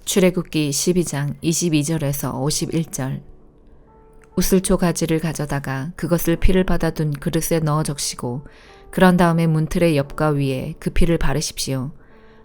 출애굽기 12장 22절에서 51절. 우슬초 가지를 가져다가 그것을 피를 받아둔 그릇에 넣어 적시고 그런 다음에 문틀의 옆과 위에 그 피를 바르십시오.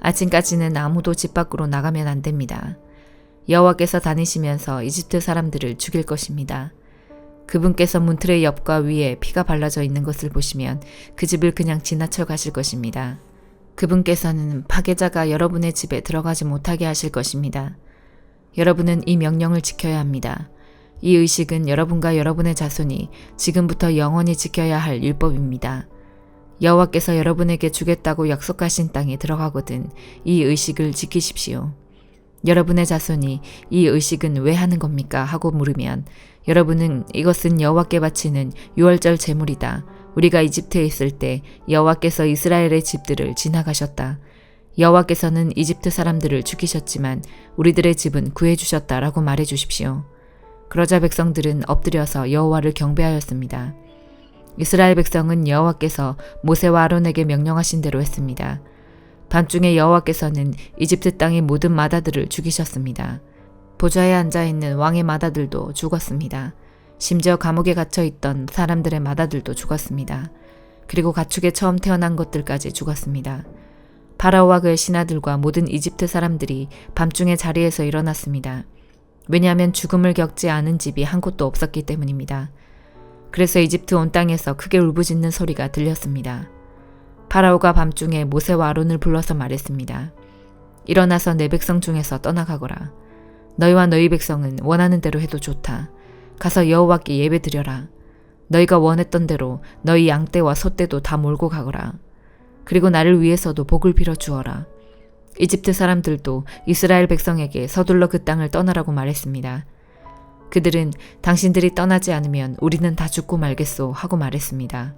아침까지는 아무도 집 밖으로 나가면 안 됩니다. 여호와께서 다니시면서 이집트 사람들을 죽일 것입니다. 그분께서 문틀의 옆과 위에 피가 발라져 있는 것을 보시면 그 집을 그냥 지나쳐 가실 것입니다. 그분께서는 파괴자가 여러분의 집에 들어가지 못하게 하실 것입니다. 여러분은 이 명령을 지켜야 합니다. 이 의식은 여러분과 여러분의 자손이 지금부터 영원히 지켜야 할 율법입니다. 여호와께서 여러분에게 주겠다고 약속하신 땅에 들어가거든 이 의식을 지키십시오. 여러분의 자손이 이 의식은 왜 하는 겁니까? 하고 물으면 여러분은 이것은 여호와께 바치는 유월절 제물이다. 우리가 이집트에 있을 때 여호와께서 이스라엘의 집들을 지나가셨다. 여호와께서는 이집트 사람들을 죽이셨지만 우리들의 집은 구해주셨다라고 말해주십시오. 그러자 백성들은 엎드려서 여호와를 경배하였습니다. 이스라엘 백성은 여호와께서 모세와 아론에게 명령하신 대로 했습니다. 밤중에 여호와께서는 이집트 땅의 모든 마다들을 죽이셨습니다. 보좌에 앉아있는 왕의 마다들도 죽었습니다. 심지어 감옥에 갇혀있던 사람들의 마다들도 죽었습니다. 그리고 가축에 처음 태어난 것들까지 죽었습니다. 파라오와 그의 신하들과 모든 이집트 사람들이 밤중에 자리에서 일어났습니다. 왜냐하면 죽음을 겪지 않은 집이 한 곳도 없었기 때문입니다. 그래서 이집트 온 땅에서 크게 울부짖는 소리가 들렸습니다. 파라오가 밤중에 모세와 아론을 불러서 말했습니다. 일어나서 내 백성 중에서 떠나가거라. 너희와 너희 백성은 원하는 대로 해도 좋다. 가서 여호와께 예배드려라. 너희가 원했던 대로 너희 양떼와 소떼도 다 몰고 가거라. 그리고 나를 위해서도 복을 빌어 주어라. 이집트 사람들도 이스라엘 백성에게 서둘러 그 땅을 떠나라고 말했습니다. 그들은 당신들이 떠나지 않으면 우리는 다 죽고 말겠소 하고 말했습니다.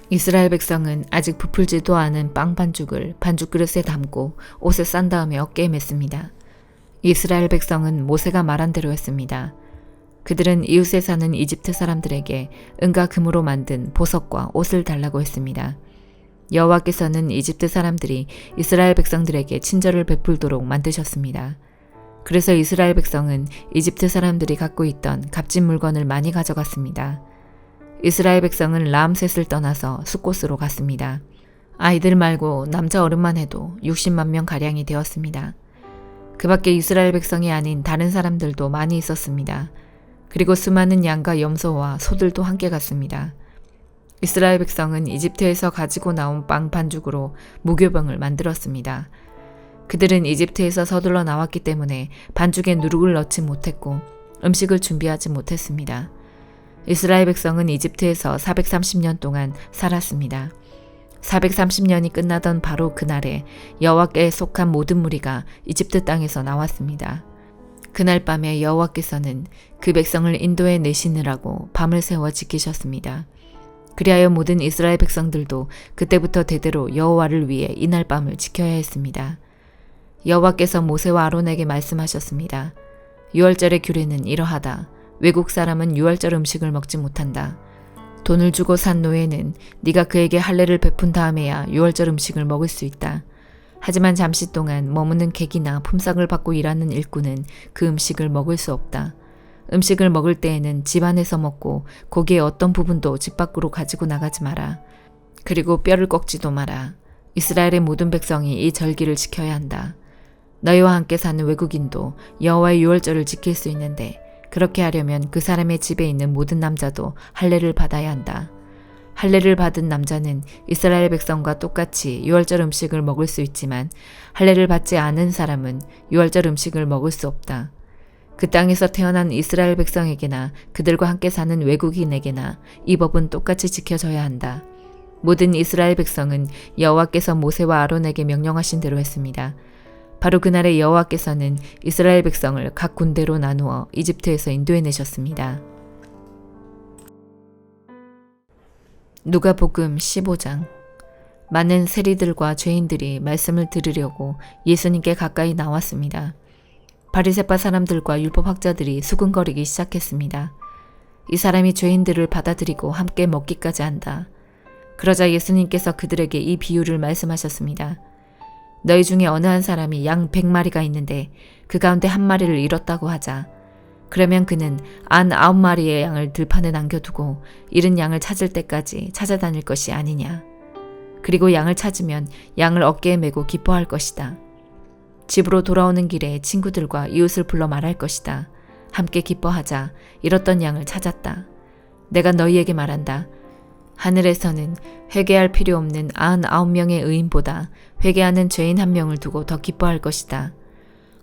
이스라엘 백성은 아직 부풀지도 않은 빵 반죽을 반죽 그릇에 담고 옷에 싼 다음에 어깨에 맸습니다. 이스라엘 백성은 모세가 말한 대로 했습니다. 그들은 이웃에 사는 이집트 사람들에게 은과 금으로 만든 보석과 옷을 달라고 했습니다. 여호와께서는 이집트 사람들이 이스라엘 백성들에게 친절을 베풀도록 만드셨습니다. 그래서 이스라엘 백성은 이집트 사람들이 갖고 있던 값진 물건을 많이 가져갔습니다. 이스라엘 백성은 라암셋을 떠나서 숫곳으로 갔습니다. 아이들 말고 남자 어른만 해도 60만 명 가량이 되었습니다. 그 밖에 이스라엘 백성이 아닌 다른 사람들도 많이 있었습니다. 그리고 수많은 양과 염소와 소들도 함께 갔습니다. 이스라엘 백성은 이집트에서 가지고 나온 빵 반죽으로 무교병을 만들었습니다. 그들은 이집트에서 서둘러 나왔기 때문에 반죽에 누룩을 넣지 못했고 음식을 준비하지 못했습니다. 이스라엘 백성은 이집트에서 430년 동안 살았습니다. 430년이 끝나던 바로 그날에 여호와께 속한 모든 무리가 이집트 땅에서 나왔습니다. 그날 밤에 여호와께서는 그 백성을 인도해 내시느라고 밤을 새워 지키셨습니다. 그리하여 모든 이스라엘 백성들도 그때부터 대대로 여호와를 위해 이날 밤을 지켜야 했습니다. 여호와께서 모세와 아론에게 말씀하셨습니다. 유월절의 규례는 이러하다. 외국 사람은 유월절 음식을 먹지 못한다. 돈을 주고 산 노예는 네가 그에게 할례를 베푼 다음에야 유월절 음식을 먹을 수 있다. 하지만 잠시 동안 머무는 객이나 품삯을 받고 일하는 일꾼은 그 음식을 먹을 수 없다. 음식을 먹을 때에는 집 안에서 먹고 고기의 어떤 부분도 집 밖으로 가지고 나가지 마라. 그리고 뼈를 꺾지도 마라. 이스라엘의 모든 백성이 이 절기를 지켜야 한다. 너희와 함께 사는 외국인도 여호와의 유월절을 지킬 수 있는데 그렇게 하려면 그 사람의 집에 있는 모든 남자도 할례를 받아야 한다. 할례를 받은 남자는 이스라엘 백성과 똑같이 유월절 음식을 먹을 수 있지만 할례를 받지 않은 사람은 유월절 음식을 먹을 수 없다. 그 땅에서 태어난 이스라엘 백성에게나 그들과 함께 사는 외국인에게나 이 법은 똑같이 지켜져야 한다. 모든 이스라엘 백성은 여호와께서 모세와 아론에게 명령하신 대로 했습니다. 바로 그날에 여호와께서는 이스라엘 백성을 각 군대로 나누어 이집트에서 인도해내셨습니다. 누가복음 15장. 많은 세리들과 죄인들이 말씀을 들으려고 예수님께 가까이 나왔습니다. 바리새파 사람들과 율법학자들이 수군거리기 시작했습니다. 이 사람이 죄인들을 받아들이고 함께 먹기까지 한다. 그러자 예수님께서 그들에게 이 비유를 말씀하셨습니다. 너희 중에 어느 한 사람이 양 100마리가 있는데 그 가운데 한 마리를 잃었다고 하자. 그러면 그는 99마리의 양을 들판에 남겨두고 잃은 양을 찾을 때까지 찾아다닐 것이 아니냐. 그리고 양을 찾으면 양을 어깨에 메고 기뻐할 것이다. 집으로 돌아오는 길에 친구들과 이웃을 불러 말할 것이다. 함께 기뻐하자. 잃었던 양을 찾았다. 내가 너희에게 말한다. 하늘에서는 회개할 필요 없는 99명의 의인보다 회개하는 죄인 한 명을 두고 더 기뻐할 것이다.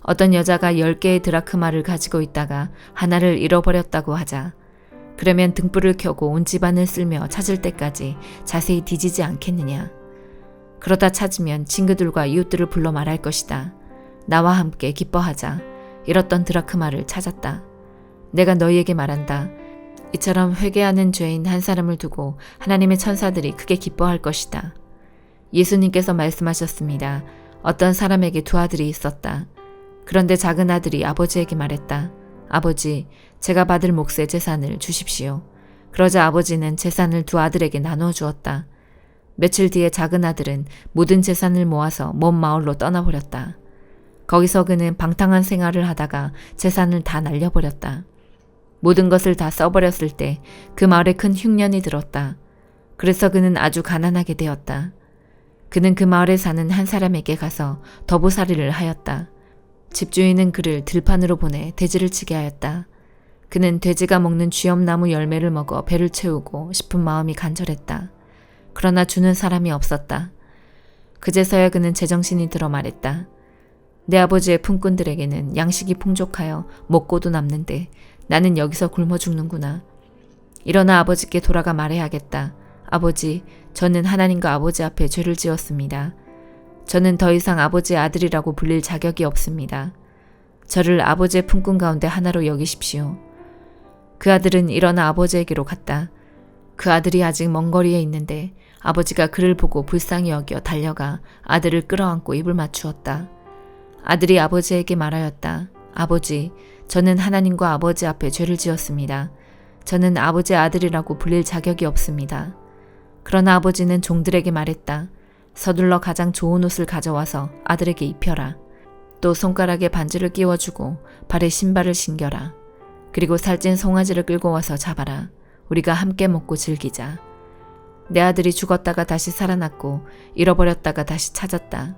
어떤 여자가 10개의 드라크마를 가지고 있다가 하나를 잃어버렸다고 하자. 그러면 등불을 켜고 온 집안을 쓸며 찾을 때까지 자세히 뒤지지 않겠느냐. 그러다 찾으면 친구들과 이웃들을 불러 말할 것이다. 나와 함께 기뻐하자. 잃었던 드라크마를 찾았다. 내가 너희에게 말한다. 이처럼 회개하는 죄인 한 사람을 두고 하나님의 천사들이 크게 기뻐할 것이다. 예수님께서 말씀하셨습니다. 어떤 사람에게 두 아들이 있었다. 그런데 작은 아들이 아버지에게 말했다. 아버지, 제가 받을 몫의 재산을 주십시오. 그러자 아버지는 재산을 두 아들에게 나누어 주었다. 며칠 뒤에 작은 아들은 모든 재산을 모아서 먼 마을로 떠나버렸다. 거기서 그는 방탕한 생활을 하다가 재산을 다 날려버렸다. 모든 것을 다 써버렸을 때 그 마을에 큰 흉년이 들었다. 그래서 그는 아주 가난하게 되었다. 그는 그 마을에 사는 한 사람에게 가서 더부살이를 하였다. 집주인은 그를 들판으로 보내 돼지를 치게 하였다. 그는 돼지가 먹는 쥐엄나무 열매를 먹어 배를 채우고 싶은 마음이 간절했다. 그러나 주는 사람이 없었다. 그제서야 그는 제정신이 들어 말했다. 내 아버지의 품꾼들에게는 양식이 풍족하여 먹고도 남는데 나는 여기서 굶어 죽는구나. 일어나 아버지께 돌아가 말해야겠다. 아버지, 저는 하나님과 아버지 앞에 죄를 지었습니다. 저는 더 이상 아버지의 아들이라고 불릴 자격이 없습니다. 저를 아버지의 품꾼 가운데 하나로 여기십시오. 그 아들은 일어나 아버지에게로 갔다. 그 아들이 아직 먼 거리에 있는데 아버지가 그를 보고 불쌍히 여겨 달려가 아들을 끌어안고 입을 맞추었다. 아들이 아버지에게 말하였다. 아버지, 저는 하나님과 아버지 앞에 죄를 지었습니다. 저는 아버지의 아들이라고 불릴 자격이 없습니다. 그러나 아버지는 종들에게 말했다. 서둘러 가장 좋은 옷을 가져와서 아들에게 입혀라. 또 손가락에 반지를 끼워주고 발에 신발을 신겨라. 그리고 살찐 송아지를 끌고 와서 잡아라. 우리가 함께 먹고 즐기자. 내 아들이 죽었다가 다시 살아났고 잃어버렸다가 다시 찾았다.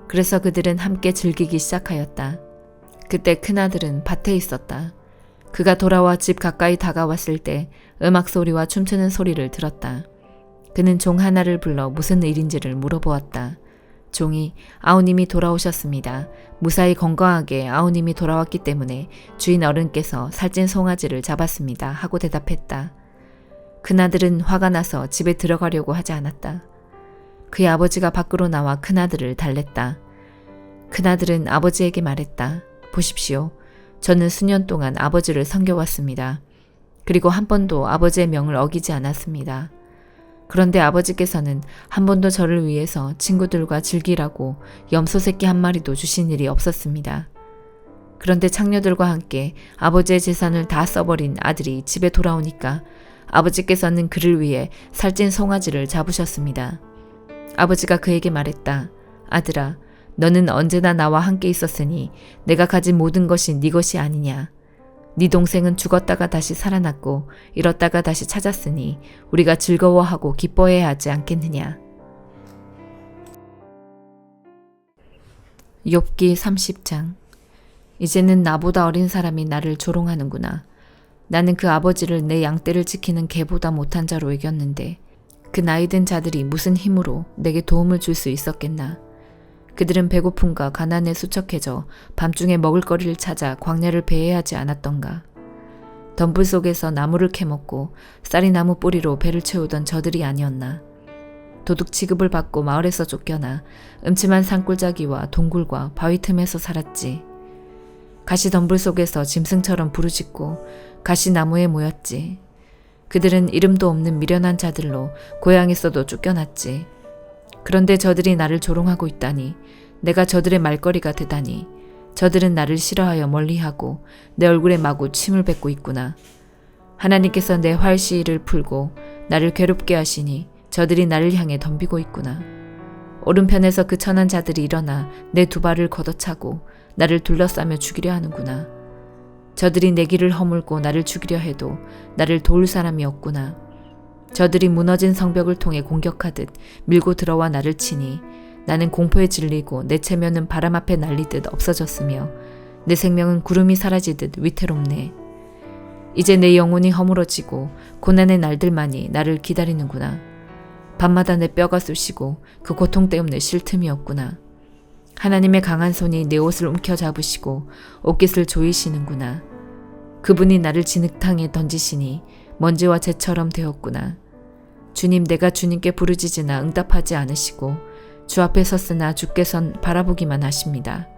그래서 그들은 함께 즐기기 시작하였다. 그때 큰아들은 밭에 있었다. 그가 돌아와 집 가까이 다가왔을 때 음악 소리와 춤추는 소리를 들었다. 그는 종 하나를 불러 무슨 일인지를 물어보았다. 종이 아우님이 돌아오셨습니다. 무사히 건강하게 아우님이 돌아왔기 때문에 주인 어른께서 살찐 송아지를 잡았습니다. 하고 대답했다. 큰아들은 화가 나서 집에 들어가려고 하지 않았다. 그의 아버지가 밖으로 나와 큰아들을 달랬다. 큰아들은 아버지에게 말했다. 보십시오. 저는 수년 동안 아버지를 섬겨왔습니다. 그리고 한 번도 아버지의 명을 어기지 않았습니다. 그런데 아버지께서는 한 번도 저를 위해서 친구들과 즐기라고 염소 새끼 한 마리도 주신 일이 없었습니다. 그런데 창녀들과 함께 아버지의 재산을 다 써버린 아들이 집에 돌아오니까 아버지께서는 그를 위해 살찐 송아지를 잡으셨습니다. 아버지가 그에게 말했다. 아들아, 너는 언제나 나와 함께 있었으니 내가 가진 모든 것이 네 것이 아니냐. 네 동생은 죽었다가 다시 살아났고 잃었다가 다시 찾았으니 우리가 즐거워하고 기뻐해야 하지 않겠느냐. 욥기 30장. 이제는 나보다 어린 사람이 나를 조롱하는구나. 나는 그 아버지를 내 양떼를 지키는 개보다 못한 자로 여겼는데 그 나이든 자들이 무슨 힘으로 내게 도움을 줄 수 있었겠나. 그들은 배고픔과 가난에 수척해져 밤중에 먹을거리를 찾아 광야를 배회하지 않았던가. 덤불 속에서 나무를 캐먹고 쌀이나무 뿌리로 배를 채우던 저들이 아니었나. 도둑 취급을 받고 마을에서 쫓겨나 음침한 산골짜기와 동굴과 바위 틈에서 살았지. 가시덤불 속에서 짐승처럼 부르짖고 가시나무에 모였지. 그들은 이름도 없는 미련한 자들로 고향에서도 쫓겨났지. 그런데 저들이 나를 조롱하고 있다니, 내가 저들의 말거리가 되다니, 저들은 나를 싫어하여 멀리하고 내 얼굴에 마구 침을 뱉고 있구나. 하나님께서 내 활시위를 풀고 나를 괴롭게 하시니 저들이 나를 향해 덤비고 있구나. 오른편에서 그 천한 자들이 일어나 내 두 발을 걷어차고 나를 둘러싸며 죽이려 하는구나. 저들이 내 길을 허물고 나를 죽이려 해도 나를 도울 사람이 없구나. 저들이 무너진 성벽을 통해 공격하듯 밀고 들어와 나를 치니 나는 공포에 질리고 내 체면은 바람 앞에 날리듯 없어졌으며 내 생명은 구름이 사라지듯 위태롭네. 이제 내 영혼이 허물어지고 고난의 날들만이 나를 기다리는구나. 밤마다 내 뼈가 쑤시고 그 고통 때문에 쉴 틈이 없구나. 하나님의 강한 손이 내 옷을 움켜잡으시고 옷깃을 조이시는구나. 그분이 나를 진흙탕에 던지시니 먼지와 재처럼 되었구나. 주님, 내가 주님께 부르짖으나 응답하지 않으시고 주 앞에 섰으나 주께선 바라보기만 하십니다.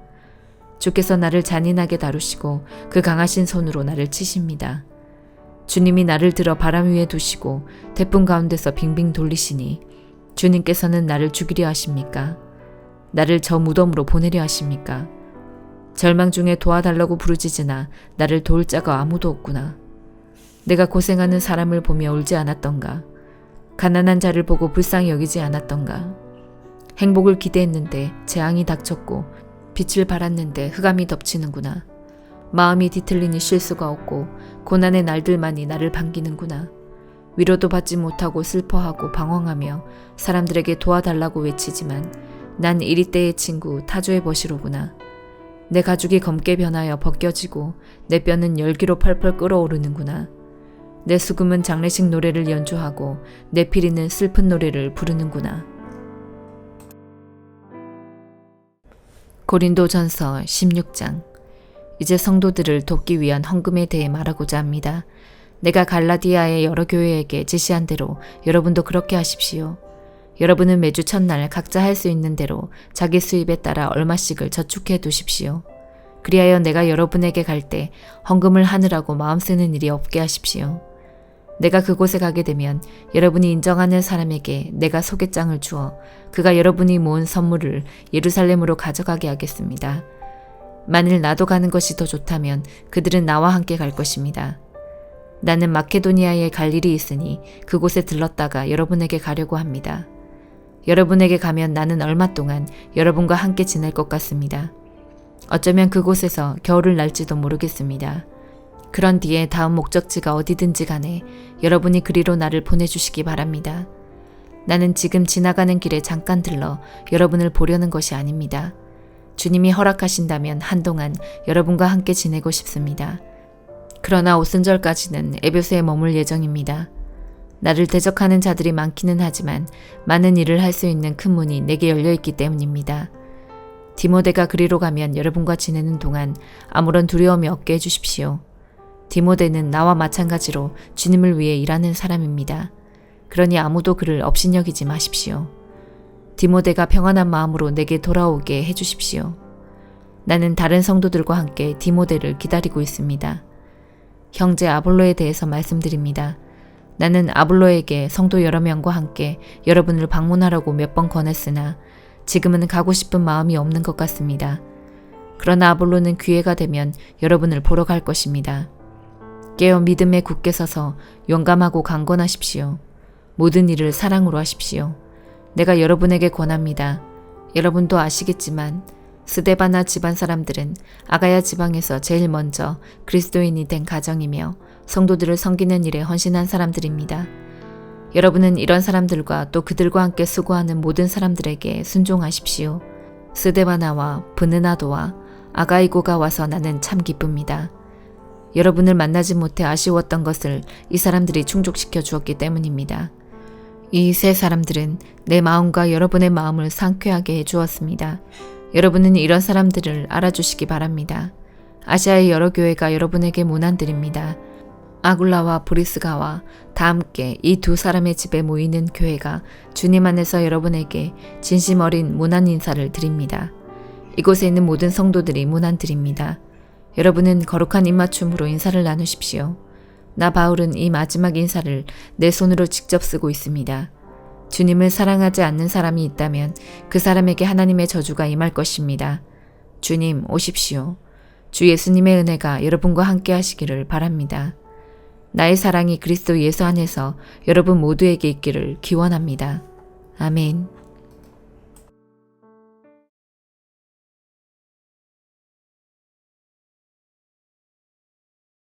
주께서 나를 잔인하게 다루시고 그 강하신 손으로 나를 치십니다. 주님이 나를 들어 바람 위에 두시고 태풍 가운데서 빙빙 돌리시니 주님께서는 나를 죽이려 하십니까? 나를 저 무덤으로 보내려 하십니까? 절망 중에 도와달라고 부르짖으나 나를 도울 자가 아무도 없구나. 내가 고생하는 사람을 보며 울지 않았던가? 가난한 자를 보고 불쌍히 여기지 않았던가? 행복을 기대했는데 재앙이 닥쳤고 빛을 발았는데 흑암이 덮치는구나. 마음이 뒤틀리니 쉴 수가 없고 고난의 날들만이 나를 반기는구나. 위로도 받지 못하고 슬퍼하고 방황하며 사람들에게 도와달라고 외치지만 난 이리때의 친구 타조의 벗이로구나. 내 가죽이 검게 변하여 벗겨지고 내 뼈는 열기로 펄펄 끓어오르는구나. 내 수금은 장례식 노래를 연주하고 내 피리는 슬픈 노래를 부르는구나. 고린도전서 16장. 이제 성도들을 돕기 위한 헌금에 대해 말하고자 합니다. 내가 갈라디아의 여러 교회에게 지시한 대로 여러분도 그렇게 하십시오. 여러분은 매주 첫날 각자 할 수 있는 대로 자기 수입에 따라 얼마씩을 저축해 두십시오. 그리하여 내가 여러분에게 갈 때 헌금을 하느라고 마음 쓰는 일이 없게 하십시오. 내가 그곳에 가게 되면 여러분이 인정하는 사람에게 내가 소개장을 주어 그가 여러분이 모은 선물을 예루살렘으로 가져가게 하겠습니다. 만일 나도 가는 것이 더 좋다면 그들은 나와 함께 갈 것입니다. 나는 마케도니아에 갈 일이 있으니 그곳에 들렀다가 여러분에게 가려고 합니다. 여러분에게 가면 나는 얼마 동안 여러분과 함께 지낼 것 같습니다. 어쩌면 그곳에서 겨울을 날지도 모르겠습니다. 그런 뒤에 다음 목적지가 어디든지 간에 여러분이 그리로 나를 보내주시기 바랍니다. 나는 지금 지나가는 길에 잠깐 들러 여러분을 보려는 것이 아닙니다. 주님이 허락하신다면 한동안 여러분과 함께 지내고 싶습니다. 그러나 오순절까지는 에베소에 머물 예정입니다. 나를 대적하는 자들이 많기는 하지만 많은 일을 할 수 있는 큰 문이 내게 열려있기 때문입니다. 디모데가 그리로 가면 여러분과 지내는 동안 아무런 두려움이 없게 해주십시오. 디모데는 나와 마찬가지로 주님을 위해 일하는 사람입니다. 그러니 아무도 그를 업신여기지 마십시오. 디모데가 평안한 마음으로 내게 돌아오게 해주십시오. 나는 다른 성도들과 함께 디모데를 기다리고 있습니다. 형제 아볼로에 대해서 말씀드립니다. 나는 아볼로에게 성도 여러 명과 함께 여러분을 방문하라고 몇 번 권했으나 지금은 가고 싶은 마음이 없는 것 같습니다. 그러나 아볼로는 기회가 되면 여러분을 보러 갈 것입니다. 깨어 믿음에 굳게 서서 용감하고 강건하십시오. 모든 일을 사랑으로 하십시오. 내가 여러분에게 권합니다. 여러분도 아시겠지만 스데바나 집안 사람들은 아가야 지방에서 제일 먼저 그리스도인이 된 가정이며 성도들을 섬기는 일에 헌신한 사람들입니다. 여러분은 이런 사람들과 또 그들과 함께 수고하는 모든 사람들에게 순종하십시오. 스데바나와 브느나도와 아가이고가 와서 나는 참 기쁩니다. 여러분을 만나지 못해 아쉬웠던 것을 이 사람들이 충족시켜 주었기 때문입니다. 이 세 사람들은 내 마음과 여러분의 마음을 상쾌하게 해주었습니다. 여러분은 이런 사람들을 알아주시기 바랍니다. 아시아의 여러 교회가 여러분에게 문안드립니다. 아굴라와 브리스가와 다 함께 이 두 사람의 집에 모이는 교회가 주님 안에서 여러분에게 진심 어린 문안 인사를 드립니다. 이곳에 있는 모든 성도들이 문안 드립니다. 여러분은 거룩한 입맞춤으로 인사를 나누십시오. 나 바울은 이 마지막 인사를 내 손으로 직접 쓰고 있습니다. 주님을 사랑하지 않는 사람이 있다면 그 사람에게 하나님의 저주가 임할 것입니다. 주님 오십시오. 주 예수님의 은혜가 여러분과 함께 하시기를 바랍니다. 나의 사랑이 그리스도 예수 안에서 여러분 모두에게 있기를 기원합니다. 아멘.